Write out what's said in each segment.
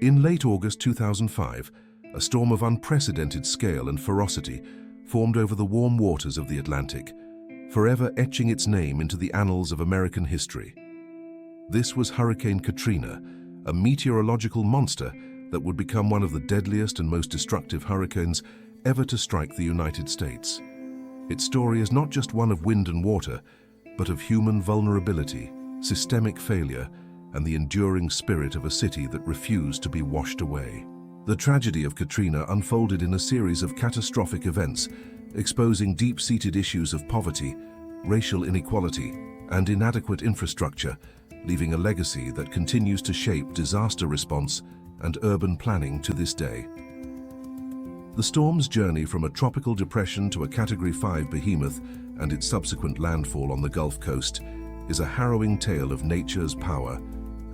In late August 2005, a storm of unprecedented scale and ferocity formed over the warm waters of the Atlantic, forever etching its name into the annals of American history. This was Hurricane Katrina, a meteorological monster that would become one of the deadliest and most destructive hurricanes ever to strike the United States. Its story is not just one of wind and water, but of human vulnerability, systemic failure, and the enduring spirit of a city that refused to be washed away. The tragedy of Katrina unfolded in a series of catastrophic events, exposing deep-seated issues of poverty, racial inequality, and inadequate infrastructure, leaving a legacy that continues to shape disaster response and urban planning to this day. The storm's journey from a tropical depression to a Category 5 behemoth and its subsequent landfall on the Gulf Coast is a harrowing tale of nature's power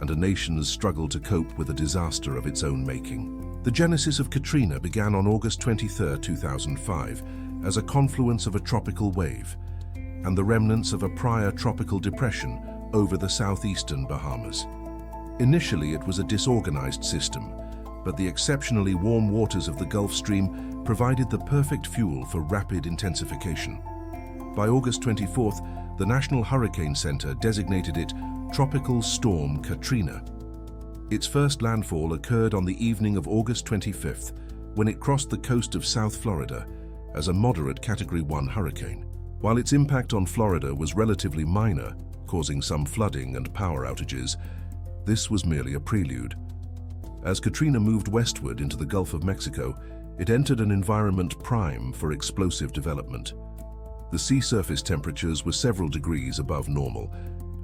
and a nation's struggle to cope with a disaster of its own making. The genesis of Katrina began on August 23, 2005, as a confluence of a tropical wave and the remnants of a prior tropical depression over the southeastern Bahamas. Initially, it was a disorganized system, but the exceptionally warm waters of the Gulf Stream provided the perfect fuel for rapid intensification. By August 24th, the National Hurricane Center designated it Tropical Storm Katrina. Its first landfall occurred on the evening of August 25th, when it crossed the coast of South Florida as a moderate Category 1 hurricane. While its impact on Florida was relatively minor, causing some flooding and power outages, this was merely a prelude. As Katrina moved westward into the Gulf of Mexico, it entered an environment prime for explosive development. The sea surface temperatures were several degrees above normal,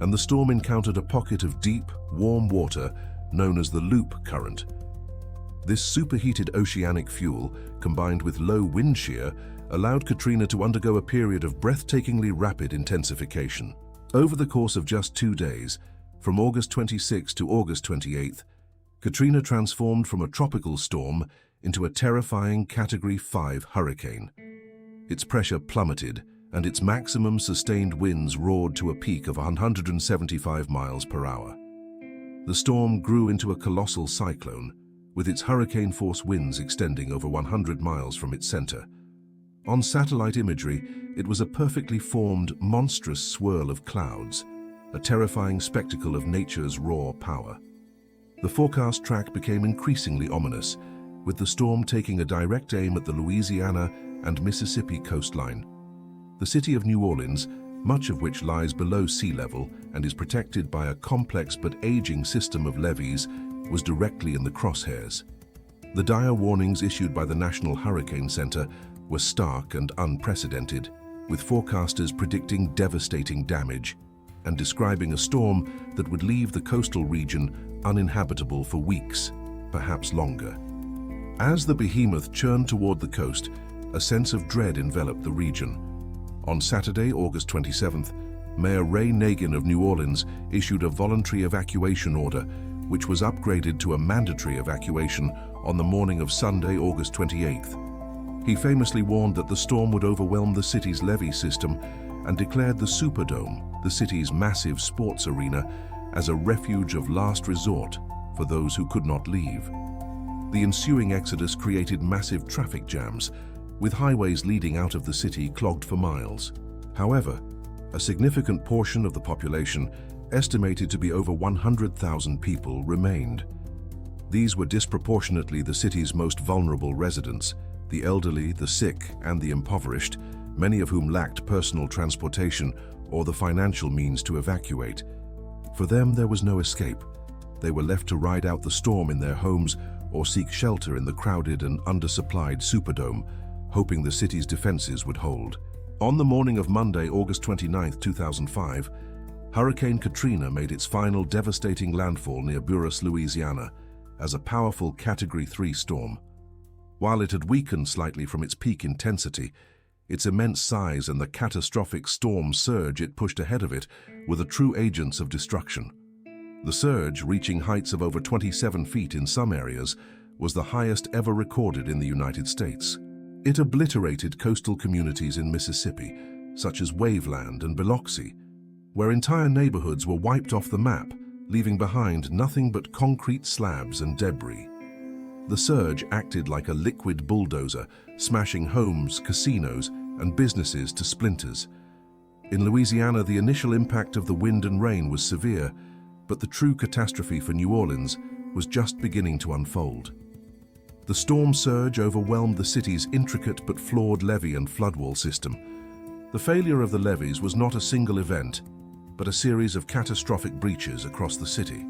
and the storm encountered a pocket of deep, warm water known as the loop current. This superheated oceanic fuel, combined with low wind shear, allowed Katrina to undergo a period of breathtakingly rapid intensification. Over the course of just 2 days, from August 26 to August 28th, Katrina transformed from a tropical storm into a terrifying Category 5 hurricane. Its pressure plummeted, and its maximum sustained winds roared to a peak of 175 miles per hour. The storm grew into a colossal cyclone, with its hurricane-force winds extending over 100 miles from its center. On satellite imagery, it was a perfectly formed, monstrous swirl of clouds, a terrifying spectacle of nature's raw power. The forecast track became increasingly ominous, with the storm taking a direct aim at the Louisiana and Mississippi coastline. The city of New Orleans, much of which lies below sea level and is protected by a complex but aging system of levees, was directly in the crosshairs. The dire warnings issued by the National Hurricane Center were stark and unprecedented, with forecasters predicting devastating damage and describing a storm that would leave the coastal region uninhabitable for weeks, perhaps longer. As the behemoth churned toward the coast, a sense of dread enveloped the region. On Saturday, August 27th, Mayor Ray Nagin of New Orleans issued a voluntary evacuation order, which was upgraded to a mandatory evacuation on the morning of Sunday, August 28th. He famously warned that the storm would overwhelm the city's levee system and declared the Superdome, the city's massive sports arena, as a refuge of last resort for those who could not leave. The ensuing exodus created massive traffic jams, with highways leading out of the city clogged for miles. However, a significant portion of the population, estimated to be over 100,000 people, remained. These were disproportionately the city's most vulnerable residents, the elderly, the sick, and the impoverished, many of whom lacked personal transportation or the financial means to evacuate. For them, there was no escape. They were left to ride out the storm in their homes or seek shelter in the crowded and undersupplied Superdome, hoping the city's defenses would hold. On the morning of Monday, August 29, 2005, Hurricane Katrina made its final devastating landfall near Buras, Louisiana, as a powerful Category 3 storm. While it had weakened slightly from its peak intensity, its immense size and the catastrophic storm surge it pushed ahead of it were the true agents of destruction. The surge, reaching heights of over 27 feet in some areas, was the highest ever recorded in the United States. It obliterated coastal communities in Mississippi, such as Waveland and Biloxi, where entire neighborhoods were wiped off the map leaving behind nothing but concrete slabs and debris. The surge acted like a liquid bulldozer, smashing homes, casinos, and businesses to splinters. In Louisiana, the initial impact of the wind and rain was severe, but the true catastrophe for New Orleans was just beginning to unfold. The storm surge overwhelmed the city's intricate but flawed levee and floodwall system. The failure of the levees was not a single event, but a series of catastrophic breaches across the city.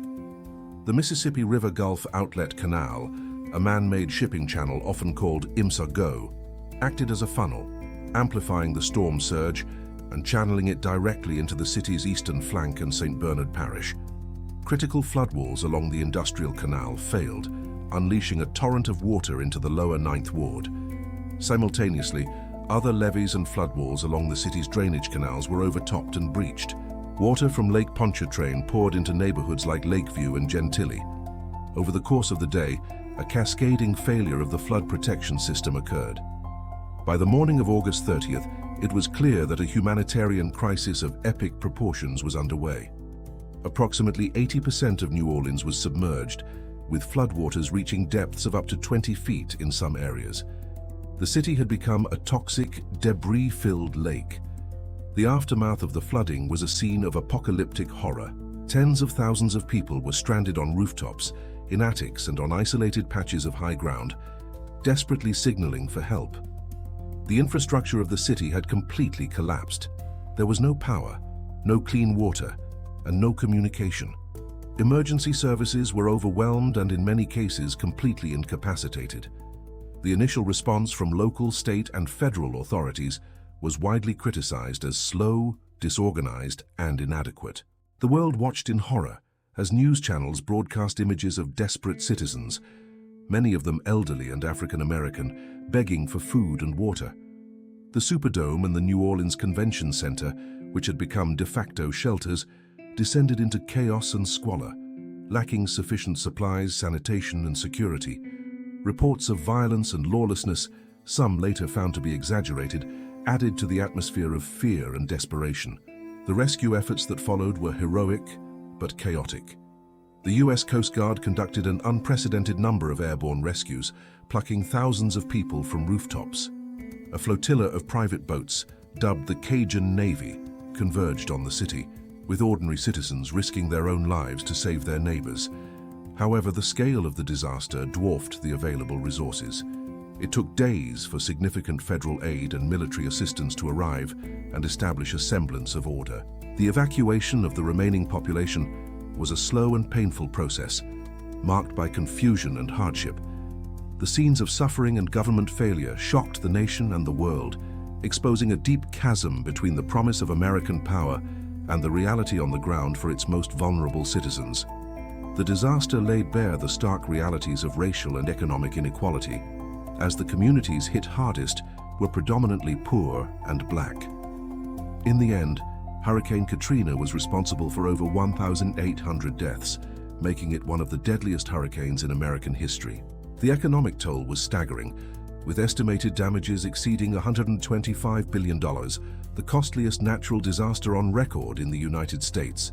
The Mississippi River Gulf Outlet Canal, a man-made shipping channel often called IMSA Go, acted as a funnel, amplifying the storm surge and channeling it directly into the city's eastern flank and St. Bernard Parish. Critical floodwalls along the industrial canal failed, unleashing a torrent of water into the lower Ninth Ward. Simultaneously, other levees and floodwalls along the city's drainage canals were overtopped and breached. Water from Lake Pontchartrain poured into neighborhoods like Lakeview and Gentilly. Over the course of the day, a cascading failure of the flood protection system occurred. By the morning of August 30th, it was clear that a humanitarian crisis of epic proportions was underway. Approximately 80% of New Orleans was submerged, with floodwaters reaching depths of up to 20 feet in some areas. The city had become a toxic, debris-filled lake. The aftermath of the flooding was a scene of apocalyptic horror. Tens of thousands of people were stranded on rooftops, in attics and on isolated patches of high ground, desperately signaling for help. The infrastructure of the city had completely collapsed. There was no power, no clean water, and no communication. Emergency services were overwhelmed and in many cases completely incapacitated. The initial response from local, state, and federal authorities was widely criticized as slow, disorganized, and inadequate. The world watched in horror as news channels broadcast images of desperate citizens, many of them elderly and African American, begging for food and water. The Superdome and the New Orleans Convention Center, which had become de facto shelters, descended into chaos and squalor, lacking sufficient supplies, sanitation, and security. Reports of violence and lawlessness, some later found to be exaggerated, added to the atmosphere of fear and desperation. The rescue efforts that followed were heroic but chaotic. The U.S. Coast Guard conducted an unprecedented number of airborne rescues, plucking thousands of people from rooftops. A flotilla of private boats, dubbed the Cajun Navy, converged on the city, with ordinary citizens risking their own lives to save their neighbors. However, the scale of the disaster dwarfed the available resources. It took days for significant federal aid and military assistance to arrive and establish a semblance of order. The evacuation of the remaining population was a slow and painful process, marked by confusion and hardship. The scenes of suffering and government failure shocked the nation and the world, exposing a deep chasm between the promise of American power and the reality on the ground for its most vulnerable citizens. The disaster laid bare the stark realities of racial and economic inequality, as the communities hit hardest were predominantly poor and black. In the end, Hurricane Katrina was responsible for over 1,800 deaths, making it one of the deadliest hurricanes in American history. The economic toll was staggering, with estimated damages exceeding $125 billion, the costliest natural disaster on record in the United States.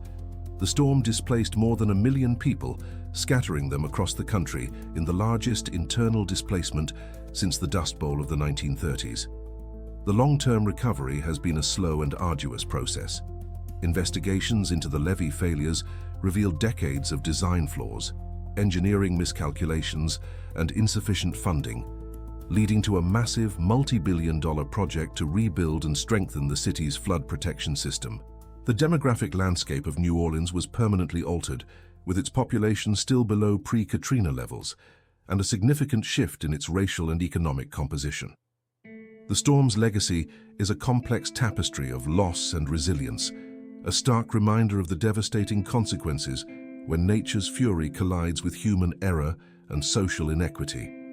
The storm displaced more than 1 million people, scattering them across the country in the largest internal displacement since the Dust Bowl of the 1930s. The long-term recovery has been a slow and arduous process. Investigations into the levee failures revealed decades of design flaws, engineering miscalculations, and insufficient funding, leading to a massive multi-billion-dollar project to rebuild and strengthen the city's flood protection system. The demographic landscape of New Orleans was permanently altered, with its population still below pre-Katrina levels, and a significant shift in its racial and economic composition. The storm's legacy is a complex tapestry of loss and resilience, a stark reminder of the devastating consequences when nature's fury collides with human error and social inequity.